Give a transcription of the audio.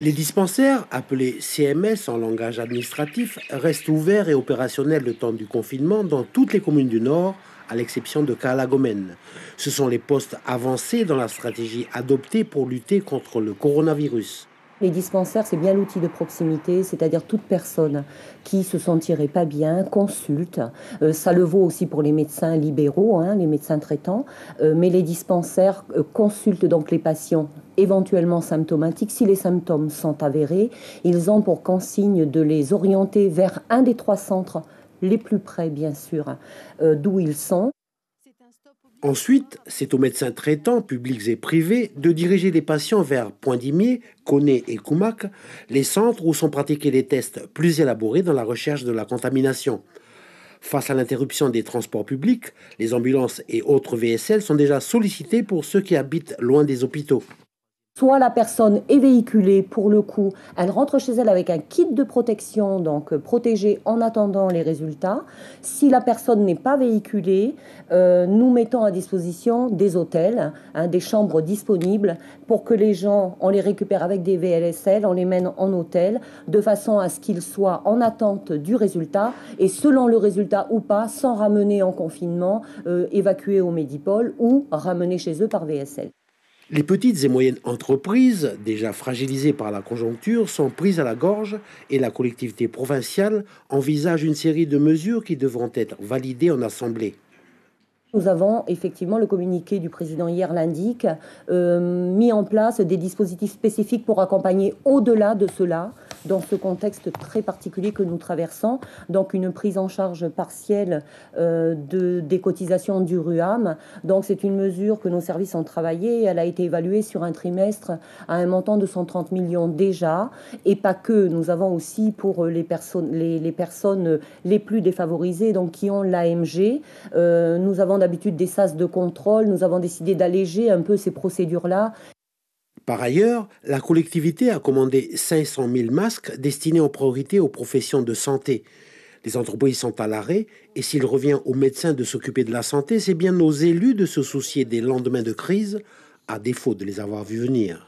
Les dispensaires, appelés CMS en langage administratif, restent ouverts et opérationnels le temps du confinement dans toutes les communes du Nord, à l'exception de Cala-Gomène. Ce sont les postes avancés dans la stratégie adoptée pour lutter contre le coronavirus. Les dispensaires, c'est bien l'outil de proximité, c'est-à-dire toute personne qui se sentirait pas bien consulte. Ça le vaut aussi pour les médecins libéraux, hein, les médecins traitants, mais les dispensaires consultent donc les patients éventuellement symptomatiques. Si les symptômes sont avérés, ils ont pour consigne de les orienter vers un des 3 centres les plus près, bien sûr, d'où ils sont. Ensuite, c'est aux médecins traitants, publics et privés, de diriger les patients vers Point-d'Imier, Koné et Koumak, les centres où sont pratiqués les tests plus élaborés dans la recherche de la contamination. Face à l'interruption des transports publics, les ambulances et autres VSL sont déjà sollicités pour ceux qui habitent loin des hôpitaux. Soit la personne est véhiculée, pour le coup, elle rentre chez elle avec un kit de protection, donc protégée en attendant les résultats. Si la personne n'est pas véhiculée, nous mettons à disposition des hôtels, hein, des chambres disponibles pour que les gens, on les récupère avec des VLSL, on les mène en hôtel, de façon à ce qu'ils soient en attente du résultat et selon le résultat ou pas, sans ramener en confinement, évacués au Médipôle ou ramenés chez eux par VSL. Les petites et moyennes entreprises, déjà fragilisées par la conjoncture, sont prises à la gorge et la collectivité provinciale envisage une série de mesures qui devront être validées en assemblée. Nous avons effectivement, le communiqué du président hier l'indique, mis en place des dispositifs spécifiques pour accompagner au-delà de cela, dans ce contexte très particulier que nous traversons. Donc une prise en charge partielle des cotisations du RUAM. Donc c'est une mesure que nos services ont travaillé. Elle a été évaluée sur un trimestre à un montant de 130 millions déjà. Et pas que, nous avons aussi pour les personnes les plus défavorisées, donc qui ont l'AMG. Nous avons d'habitude des sas de contrôle. Nous avons décidé d'alléger un peu ces procédures-là. Par ailleurs, la collectivité a commandé 500 000 masques destinés en priorité aux professions de santé. Les entreprises sont à l'arrêt et s'il revient aux médecins de s'occuper de la santé, c'est bien aux élus de se soucier des lendemains de crise, à défaut de les avoir vus venir.